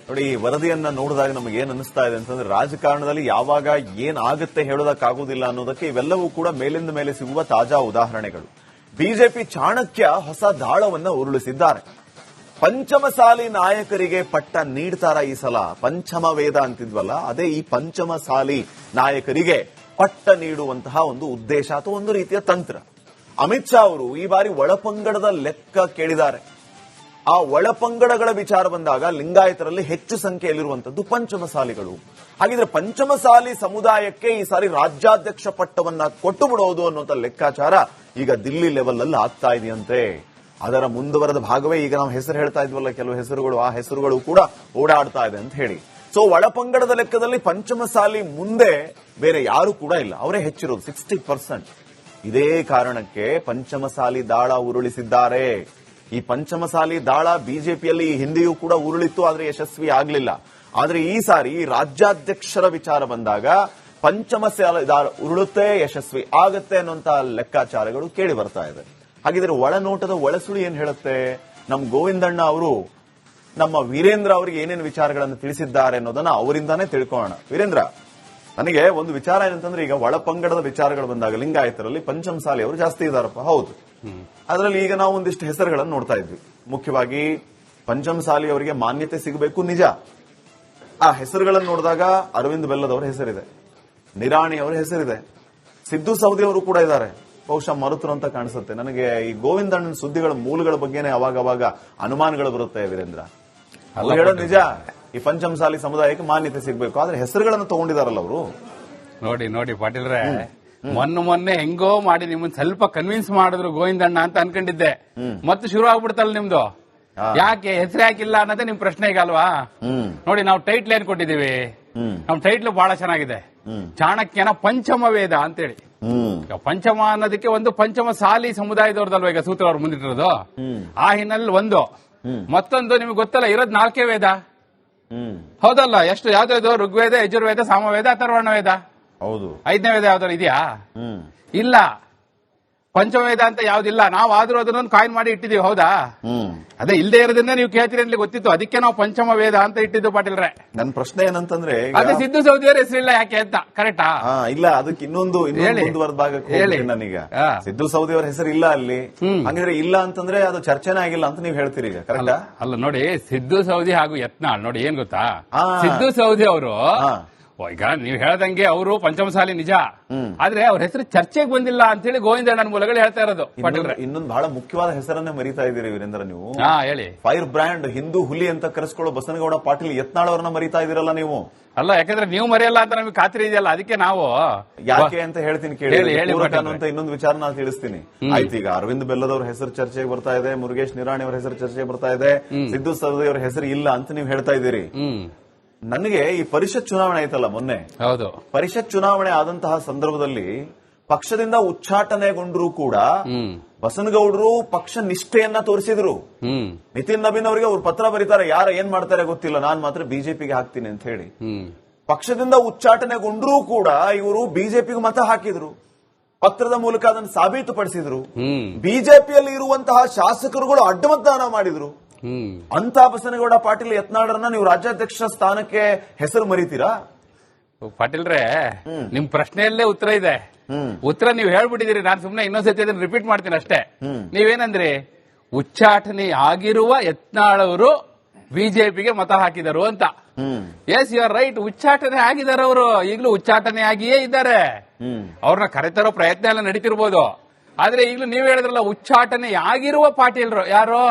ನೋಡಿ, ಈ ವರದಿಯನ್ನ ನೋಡಿದಾಗ ನಮಗೆ ಏನ್ ಅನಿಸ್ತಾ ಇದೆ ಅಂತಂದ್ರೆ, ರಾಜಕಾರಣದಲ್ಲಿ ಯಾವಾಗ ಏನ್ ಆಗುತ್ತೆ ಹೇಳೋದಕ್ಕಾಗೋದಿಲ್ಲ ಅನ್ನೋದಕ್ಕೆ ಇವೆಲ್ಲವೂ ಕೂಡ ಮೇಲಿಂದ ಮೇಲೆ ಸಿಗುವ ತಾಜಾ ಉದಾಹರಣೆಗಳು. ಬಿಜೆಪಿ ಚಾಣಕ್ಯ ಹೊಸ ದಾಳವನ್ನ ಉರುಳಿಸಿದ್ದಾರೆ. ಪಂಚಮಸಾಲಿ ನಾಯಕರಿಗೆ ಪಟ್ಟ ನೀಡ್ತಾರ ಈ ಸಲ? ಪಂಚಮ ವೇದ ಅಂತಿದ್ವಲ್ಲ, ಅದೇ ಈ ಪಂಚಮಸಾಲಿ ನಾಯಕರಿಗೆ ಪಟ್ಟ ನೀಡುವಂತಹ ಒಂದು ಉದ್ದೇಶ ಅಥವಾ ಒಂದು ರೀತಿಯ ತಂತ್ರ. ಅಮಿತ್ ಶಾ ಅವರು ಈ ಬಾರಿ ಒಳಪಂಗಡದ ಲೆಕ್ಕ ಕೇಳಿದ್ದಾರೆ. ಆ ಒಳಪಂಗಡಗಳ ವಿಚಾರ ಬಂದಾಗ ಲಿಂಗಾಯತರಲ್ಲಿ ಹೆಚ್ಚು ಸಂಖ್ಯೆಯಲ್ಲಿರುವಂತದ್ದು ಪಂಚಮಸಾಲಿಗಳು. ಹಾಗಿದ್ರೆ ಪಂಚಮಸಾಲಿ ಸಮುದಾಯಕ್ಕೆ ಈ ಸಾರಿ ರಾಜ್ಯಾಧ್ಯಕ್ಷ ಪಟ್ಟವನ್ನ ಕೊಟ್ಟು ಬಿಡೋದು ಅನ್ನುವಂಥ ಲೆಕ್ಕಾಚಾರ ಈಗ ದಿಲ್ಲಿ ಲೆವೆಲ್ ಅಲ್ಲಿ ಆಗ್ತಾ ಇದೆಯಂತೆ. ಅದರ ಮುಂದುವರೆದ ಭಾಗವೇ ಈಗ ನಾವು ಹೆಸರು ಹೇಳ್ತಾ ಇದ್ವಲ್ಲ, ಕೆಲವು ಹೆಸರುಗಳು, ಆ ಹೆಸರುಗಳು ಕೂಡ ಓಡಾಡ್ತಾ ಇದೆ ಅಂತ ಹೇಳಿ. ಸೊ ಒಳಪಂಗಡದ ಲೆಕ್ಕದಲ್ಲಿ ಪಂಚಮಸಾಲಿ ಮುಂದೆ ಬೇರೆ ಯಾರು ಕೂಡ ಇಲ್ಲ, ಅವರೇ ಹೆಚ್ಚಿರೋದು 60%. ಇದೇ ಕಾರಣಕ್ಕೆ ಪಂಚಮಸಾಲಿ ದಾಳ ಉರುಳಿಸಿದ್ದಾರೆ. ಈ ಪಂಚಮಸಾಲಿ ದಾಳ ಬಿಜೆಪಿಯಲ್ಲಿ ಹಿಂದೆಯೂ ಕೂಡ ಉರುಳಿತ್ತು, ಆದ್ರೆ ಯಶಸ್ವಿ ಆಗಲಿಲ್ಲ. ಆದ್ರೆ ಈ ಸಾರಿ ರಾಜ್ಯಾಧ್ಯಕ್ಷರ ವಿಚಾರ ಬಂದಾಗ ಪಂಚಮಸಾಲಿ ದಾಳ ಉರುಳುತ್ತೆ, ಯಶಸ್ವಿ ಆಗತ್ತೆ ಅನ್ನುವಂತ ಲೆಕ್ಕಾಚಾರಗಳು ಕೇಳಿ ಬರ್ತಾ ಇದೆ. ಹಾಗಿದ್ರೆ ಒಳನೋಟದ ಒಳಸುಳಿ ಏನ್ ಹೇಳುತ್ತೆ? ನಮ್ಮ ಗೋವಿಂದಣ್ಣ ಅವರು ನಮ್ಮ ವೀರೇಂದ್ರ ಅವರಿಗೆ ಏನೇನು ವಿಚಾರಗಳನ್ನು ತಿಳಿಸಿದ್ದಾರೆ ಅನ್ನೋದನ್ನ ಅವರಿಂದಾನೇ ತಿಳ್ಕೊಳ್ಳೋಣ. ವೀರೇಂದ್ರ, ನನಗೆ ಒಂದು ವಿಚಾರ ಏನಂತಂದ್ರೆ, ಈಗ ಒಳಪಂಗಡದ ವಿಚಾರಗಳು ಬಂದಾಗ ಲಿಂಗಾಯತರಲ್ಲಿ ಪಂಚಮಸಾಲಿ ಅವರು ಜಾಸ್ತಿ ಇದಾರಪ್ಪ, ಹೌದು. ಅದರಲ್ಲಿ ಈಗ ನಾವು ಒಂದಿಷ್ಟು ಹೆಸರುಗಳನ್ನು ನೋಡ್ತಾ ಇದ್ವಿ. ಮುಖ್ಯವಾಗಿ ಪಂಚಮಸಾಲಿ ಅವರಿಗೆ ಮಾನ್ಯತೆ ಸಿಗಬೇಕು, ನಿಜ. ಆ ಹೆಸರುಗಳನ್ನು ನೋಡಿದಾಗ ಅರವಿಂದ್ ಬೆಲ್ಲದವರ ಹೆಸರಿದೆ, ನಿರಾಣಿ ಅವರ ಹೆಸರಿದೆ, ಸಿದ್ದು ಸೌದಿ ಅವರು ಕೂಡ ಇದ್ದಾರೆ. ಬಹುಶಃ ಮರುತರು ಅಂತ ಕಾಣಿಸುತ್ತೆ ನನಗೆ. ಈ ಗೋವಿಂದಣ್ಣನ ಸುದ್ದಿಗಳ ಮೂಲಗಳ ಬಗ್ಗೆನೇ ಅವಾಗ ಅನುಮಾನಗಳು ಬರುತ್ತೆ ವೀರೇಂದ್ರ. ಅವ್ರು ಹೇಳೋದು ನಿಜ, ಈ ಪಂಚಮಸಾಲಿ ಸಮುದಾಯಕ್ಕೆ ಮಾನ್ಯತೆ ಸಿಗಬೇಕು, ಆದ್ರೆ ಹೆಸರುಗಳನ್ನು ತಗೊಂಡಿದಾರಲ್ಲ ಅವರು. ನೋಡಿ ಪಾಟೀಲ್ರೆ, ಮೊನ್ನೆ ಹೆಂಗೋ ಮಾಡಿ ನಿಮ್ಮನ್ನ ಸ್ವಲ್ಪ ಕನ್ವಿನ್ಸ್ ಮಾಡಿದ್ರು ಗೋವಿಂದಣ್ಣ ಅಂತ ಅನ್ಕೊಂಡಿದ್ದೆ. ಮತ್ತೆ ಶುರು ಆಗ್ಬಿಡ್ತಲ್ಲ ನಿಮ್ದು. ಯಾಕೆ ಹೆಸರು ಯಾಕಿಲ್ಲ ಅನ್ನೋದೇ ನಿಮ್ ಪ್ರಶ್ನೆ ಈಗ ಅಲ್ವಾ? ನೋಡಿ, ನಾವು ಟೈಟ್ಲ್ ಏನ್ ಕೊಟ್ಟಿದೀವಿ? ನಮ್ ಟೈಟ್ಲ್ ಬಹಳ ಚೆನ್ನಾಗಿದೆ, ಚಾಣಕ್ಯನ ಪಂಚಮ ವೇದ ಅಂತೇಳಿ. ಪಂಚಮ ಅನ್ನೋದಕ್ಕೆ ಒಂದು ಪಂಚಮಸಾಲಿ ಸಮುದಾಯದವ್ರದಲ್ವ ಈಗ ಸೂತ್ರ ಅವ್ರು ಮುಂದಿಟ್ಟಿರೋದು. ಆ ಹಿನ್ನೆಲೆ ಒಂದು, ಮತ್ತೊಂದು ನಿಮ್ಗೆ ಗೊತ್ತಲ್ಲ, ಇರೋದ್ 4 ವೇದ, ಹೌದಲ್ಲ? ಎಷ್ಟು ಯಾವ್ದು? ಋಗ್ವೇದ, ಯಜುರ್ವೇದ, ಸಾಮವೇದ, ಅಥರ್ವಣ ವೇದ. ಹೌದು. 5ನೇ ವೇದ ಯಾವ್ದಾರು ಇದೆಯಾ? ಇಲ್ಲ. ಪಂಚವೇದ ಅಂತ ಯಾವ್ದಿಲ್ಲ. ನಾವು ಆದ್ರೂ ಅದನ್ನೊಂದು ಕಾಯಿನ್ ಮಾಡಿ ಇಟ್ಟಿದೀವಿ, ಹೌದಾ? ಅದೇ ಇಲ್ಲದೆ ಇರೋದನ್ನ ನೀವು ಕೇಳ್ತೀರಿ ಅಂತ ಗೊತ್ತಿತ್ತು, ಅದಕ್ಕೆ ನಾವು ಪಂಚಮ ವೇದ ಅಂತ ಇಟ್ಟಿದ್ದು ಪಾಟೀಲ್ರೆ. ನನ್ನ ಪ್ರಶ್ನೆ ಏನಂತಂದ್ರೆ, ಅದೇ ಸಿದ್ದು ಸೌದಿಯವ್ರ ಹೆಸರಿಲ್ಲ ಯಾಕೆ ಅಂತ. ಕರೆಕ್ಟಾ? ಇಲ್ಲ, ಅದಕ್ಕೆ ಇನ್ನೊಂದು ಮುಂದುವರೆದ ಭಾಗಕ್ಕೆ ನನೀಗ ಸಿದ್ದು ಸೌದಿ ಅವರ ಹೆಸರು ಇಲ್ಲ ಅಲ್ಲಿ. ಹಂಗಿದ್ರೆ ಇಲ್ಲ ಅಂತಂದ್ರೆ ಅದು ಚರ್ಚೆನೇ ಆಗಿಲ್ಲ ಅಂತ ನೀವು ಹೇಳ್ತೀರಿ ಈಗ, ಕರೆಕ್ಟಾ? ಅಲ್ಲ ನೋಡಿ, ಸಿದ್ದು ಸೌದಿ ಹಾಗೂ ಯತ್ನಾಳ್ ನೋಡಿ ಏನ್ ಗೊತ್ತಾ, ಸಿದ್ದು ಸೌದಿ ಅವರು ಈಗ ನೀವು ಹೇಳ್ದಂಗೆ ಅವರು ಪಂಚಮಸಾಲಿ ನಿಜ, ಆದ್ರೆ ಅವ್ರ ಹೆಸರು ಚರ್ಚೆಗೆ ಬಂದಿಲ್ಲ ಅಂತ ಹೇಳಿ ಗೋವಿಂದಣ್ಣನ ಮೂಲಗಳು ಹೇಳ್ತಾ ಇರೋದು. ಇನ್ನೊಂದು ಬಹಳ ಮುಖ್ಯವಾದ ಹೆಸರನ್ನೇ ಮರಿತಾ ಇದ್ದೀರಿ ವೀರೇಂದ್ರ ನೀವು. ಹೇಳಿ. ಫೈರ್ ಬ್ರ್ಯಾಂಡ್ ಹಿಂದೂ ಹುಲಿ ಅಂತ ಕರೆಸ್ಕೊಳ್ಳೋ ಬಸನಗೌಡ ಪಾಟೀಲ್ ಯತ್ನಾಳ್ ಅವರನ್ನ ಮರಿತಾ ಇದೀರಲ್ಲ ನೀವು. ಅಲ್ಲ, ಯಾಕಂದ್ರೆ ನೀವು ಮರೆಯಲ್ಲ ಅಂತ ನಮಗೆ ಖಾತ್ರಿ ಇದೆಯಲ್ಲ, ಅದಕ್ಕೆ ನಾವು ಯಾಕೆ ಅಂತ ಹೇಳ್ತೀನಿ ಕೇಳಿ. ಅಂತ ಇನ್ನೊಂದು ವಿಚಾರ ನಾನು ತಿಳಿಸ್ತೀನಿ. ಆಯ್ತು, ಈಗ ಅರವಿಂದ್ ಬೆಲ್ಲದವ್ರ ಹೆಸರು ಚರ್ಚೆಗೆ ಬರ್ತಾ ಇದೆ, ಮುರುಗೇಶ್ ನಿರಾಣಿ ಅವರ ಹೆಸರು ಚರ್ಚೆಗೆ ಬರ್ತಾ ಇದೆ, ಸಿದ್ದು ಸೌದಿ ಅವರ ಹೆಸರು ಇಲ್ಲ ಅಂತ ನೀವು ಹೇಳ್ತಾ ಇದ್ದೀರಿ. ನನಗೆ ಈ ಪರಿಷತ್ ಚುನಾವಣೆ ಆಯ್ತಲ್ಲ ಮೊನ್ನೆ, ಹೌದು, ಪರಿಷತ್ ಚುನಾವಣೆ ಆದಂತಹ ಸಂದರ್ಭದಲ್ಲಿ ಪಕ್ಷದಿಂದ ಉಚ್ಚಾಟನೆಗೊಂಡ್ರು ಕೂಡ ಬಸನಗೌಡರು ಪಕ್ಷ ನಿಷ್ಠೆಯನ್ನ ತೋರಿಸಿದ್ರು. ನಿತಿನ್ ನಬೀನ್ ಅವರಿಗೆ ಅವ್ರು ಪತ್ರ ಬರೀತಾರೆ, ಯಾರ ಏನ್ ಮಾಡ್ತಾರೆ ಗೊತ್ತಿಲ್ಲ, ನಾನ್ ಮಾತ್ರ ಬಿಜೆಪಿಗೆ ಹಾಕ್ತೀನಿ ಅಂತ ಹೇಳಿ. ಪಕ್ಷದಿಂದ ಉಚ್ಚಾಟನೆಗೊಂಡ್ರೂ ಕೂಡ ಇವರು ಬಿಜೆಪಿಗೆ ಮತ ಹಾಕಿದ್ರು, ಪತ್ರದ ಮೂಲಕ ಅದನ್ನು ಸಾಬೀತುಪಡಿಸಿದ್ರು. ಬಿಜೆಪಿಯಲ್ಲಿ ಇರುವಂತಹ ಶಾಸಕರುಗಳು ಅಡ್ಡಮತದಾನ ಮಾಡಿದ್ರು. ಅಂತ ಬಸನಗೌಡ ಪಾಟೀಲ್ ಯತ್ನಾಳರನ್ನ ನೀವು ರಾಜ್ಯಾಧ್ಯಕ್ಷ ಸ್ಥಾನಕ್ಕೆ ಹೆಸರು ಮರಿತೀರಾ? ಪಾಟೀಲ್ರೆ, ನಿಮ್ ಪ್ರಶ್ನೆಯಲ್ಲೇ ಉತ್ತರ ಇದೆ. ಉತ್ತರ ನೀವು ಹೇಳ್ಬಿಟ್ಟಿದ್ದೀರಿ, ನಾನು ಸುಮ್ನೆ ಇನ್ನೊಂದ್ಸತಿ ಅದನ್ನ ರಿಪೀಟ್ ಮಾಡ್ತೀನಿ ಅಷ್ಟೇ. ನೀವೇನಂದ್ರಿ, ಉಚ್ಚಾಟನೆ ಆಗಿರುವ ಯತ್ನಾಳವರು ಬಿಜೆಪಿಗೆ ಮತ ಹಾಕಿದರು ಅಂತ. ಎಸ್, ಯು ಆರ್ ರೈಟ್, ಉಚ್ಚಾಟನೆ ಆಗಿದ್ದಾರೆ ಅವರು, ಈಗಲೂ ಉಚ್ಚಾಟನೆ ಆಗಿಯೇ ಇದ್ದಾರೆ. ಅವ್ರನ್ನ ಕರೆತರೋ ಪ್ರಯತ್ನ ಎಲ್ಲ ನಡೀತಿರ್ಬೋದು, ಆದ್ರೆ ಈಗಲೂ ನೀವು ಹೇಳಿದ್ರಲ್ಲ, ಉಚ್ಚಾಟನೆ ಆಗಿರುವ ಪಾಟೀಲ್ರು ಯಾರು?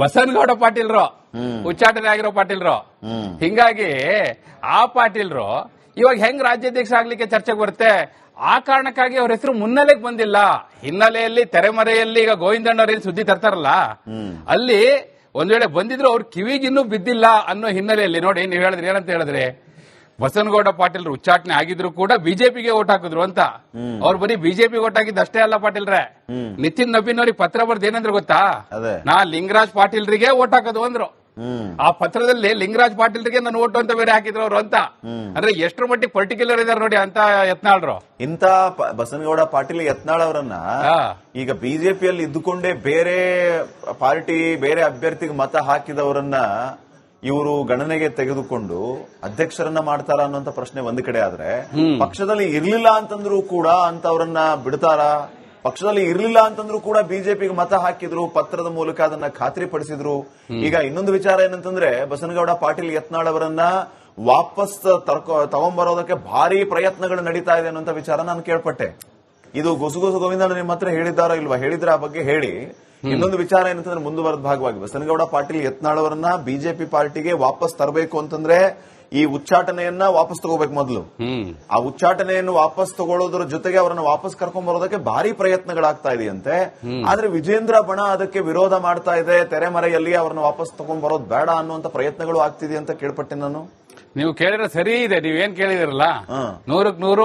ಬಸನಗೌಡ ಪಾಟೀಲ್ರು, ಉಚ್ಚಾಟನೆ ಆಗಿರೋ ಪಾಟೀಲ್ರು. ಹಿಂಗಾಗಿ ಆ ಪಾಟೀಲ್ರು ಇವಾಗ ಹೆಂಗ್ ರಾಜ್ಯಾಧ್ಯಕ್ಷ ಆಗ್ಲಿಕ್ಕೆ ಚರ್ಚೆಗೆ ಬರುತ್ತೆ? ಆ ಕಾರಣಕ್ಕಾಗಿ ಅವ್ರ ಹೆಸರು ಮುನ್ನೆಲೆಗೆ ಬಂದಿಲ್ಲ. ಹಿನ್ನೆಲೆಯಲ್ಲಿ ತೆರೆಮರೆಯಲ್ಲಿ ಈಗ ಗೋವಿಂದಣ್ಣವ್ರ ಸುದ್ದಿ ತರ್ತಾರಲ್ಲ, ಅಲ್ಲಿ ಒಂದ್ ವೇಳೆ ಬಂದಿದ್ರು ಅವ್ರ ಕಿವಿಗಿನ್ನೂ ಬಿದ್ದಿಲ್ಲ ಅನ್ನೋ ಹಿನ್ನೆಲೆಯಲ್ಲಿ ನೋಡಿ ನೀವು ಹೇಳಿದ್ರಿ, ಏನಂತ ಹೇಳಿದ್ರಿ, ಬಸನಗೌಡ ಪಾಟೀಲ್ರು ಉಚ್ಚಾಟನೆ ಆಗಿದ್ರು ಕೂಡ ಬಿಜೆಪಿಗೆ ಓಟ್ ಹಾಕಿದ್ರು ಅಂತ. ಅವ್ರು ಬರೀ ಬಿಜೆಪಿ ಓಟ್ ಹಾಕಿದ್ದು ಅಷ್ಟೇ ಅಲ್ಲ ಪಾಟೀಲ್ರೆ, ನಿತಿನ್ ನಬೀನ್ ಅವ್ರಿಗೆ ಪತ್ರ ಬರ್ದು ಏನಂದ್ರೆ ಗೊತ್ತಾ, ನಾ ಲಿಂಗರಾಜ್ ಪಾಟೀಲ್ರಿಗೆ ಓಟ್ ಹಾಕೋದು ಅಂದ್ರು. ಆ ಪತ್ರದಲ್ಲಿ ಲಿಂಗರಾಜ್ ಪಾಟೀಲ್ರಿಗೆ ನಾನು ಓಟು ಅಂತ ಬೇರೆ ಹಾಕಿದ್ರು ಅವರು ಅಂತ. ಅಂದ್ರೆ ಎಷ್ಟರ ಮಟ್ಟಿಗೆ ಪರ್ಟಿಕ್ಯುಲರ್ ಇದಾರೆ ನೋಡಿ ಅಂತ ಯತ್ನಾಳ್ರು. ಇಂತ ಬಸನಗೌಡ ಪಾಟೀಲ್ ಯತ್ನಾಳ್ ಅವರನ್ನ ಈಗ ಬಿಜೆಪಿಯಲ್ಲಿ ಇದ್ದುಕೊಂಡೇ ಬೇರೆ ಪಾರ್ಟಿ ಬೇರೆ ಅಭ್ಯರ್ಥಿಗೆ ಮತ ಹಾಕಿದವರನ್ನ ಇವರು ಗಣನೆಗೆ ತೆಗೆದುಕೊಂಡು ಅಧ್ಯಕ್ಷರನ್ನ ಮಾಡ್ತಾರ ಅನ್ನೋಂತ ಪ್ರಶ್ನೆ ಒಂದ್ ಕಡೆ ಆದ್ರೆ ಪಕ್ಷದಲ್ಲಿ ಇರ್ಲಿಲ್ಲ ಅಂತಂದ್ರೂ ಕೂಡ ಅಂತವ್ರನ್ನ ಬಿಡ್ತಾರ, ಪಕ್ಷದಲ್ಲಿ ಇರ್ಲಿಲ್ಲ ಅಂತಂದ್ರೂ ಕೂಡ ಬಿಜೆಪಿಗೆ ಮತ ಹಾಕಿದ್ರು, ಪತ್ರದ ಮೂಲಕ ಅದನ್ನ ಖಾತ್ರಿಪಡಿಸಿದ್ರು. ಈಗ ಇನ್ನೊಂದು ವಿಚಾರ ಏನಂತಂದ್ರೆ ಬಸನಗೌಡ ಪಾಟೀಲ್ ಯತ್ನಾಳ್ ಅವರನ್ನ ವಾಪಸ್ ತಗೊಂಡ್ಬರೋದಕ್ಕೆ ಭಾರಿ ಪ್ರಯತ್ನಗಳು ನಡೀತಾ ಇದೆ ಅನ್ನೋಂತ ವಿಚಾರ ನಾನು ಕೇಳ್ಪಟ್ಟೆ. ಇದು ಗುಸುಗುಸು ಗೋವಿಂದ ನಿಮ್ಮ ಹತ್ರ ಹೇಳಿದಾರೋ ಇಲ್ವಾ, ಹೇಳಿದ್ರೆ ಆ ಬಗ್ಗೆ ಹೇಳಿ. ಇನ್ನೊಂದು ವಿಚಾರ ಏನಂತಂದ್ರೆ ಮುಂದುವರೆದ ಭಾಗವಾಗಿ ಬಸನಗೌಡ ಪಾಟೀಲ್ ಯತ್ನಾಳ್ ಅವರನ್ನ ಬಿಜೆಪಿ ಪಾರ್ಟಿಗೆ ವಾಪಸ್ ತರಬೇಕು ಅಂತಂದ್ರೆ ಈ ಉಚ್ಚಾಟನೆಯನ್ನ ವಾಪಸ್ ತಗೋಬೇಕು ಮೊದಲು. ಆ ಉಚ್ಚಾಟನೆಯನ್ನು ವಾಪಸ್ ತಗೊಳ್ಳೋದ್ರ ಜೊತೆಗೆ ಅವರನ್ನ ವಾಪಸ್ ಕರ್ಕೊಂಡ್ ಬರೋದಕ್ಕೆ ಭಾರಿ ಪ್ರಯತ್ನಗಳಾಗ್ತಾ ಇದೆಯಂತೆ. ಆದ್ರೆ ವಿಜೇಂದ್ರ ಬಣ ಅದಕ್ಕೆ ವಿರೋಧ ಮಾಡ್ತಾ ಇದೆ, ತೆರೆಮರೆಯಲ್ಲಿ ಅವರನ್ನ ವಾಪಸ್ ತಗೊಂಡ್ ಬರೋದು ಬೇಡ ಅನ್ನುವಂತ ಪ್ರಯತ್ನಗಳು ಆಗ್ತಿದೆ ಅಂತ ಕೇಳ್ಪಟ್ಟೆ ನಾನು. ನೀವು ಕೇಳಿದ್ರೆ ಸರಿ ಇದೆ, ನೀವೇನ್ ಕೇಳಿದಿರಲ್ಲ 100ಕ್ಕೆ 100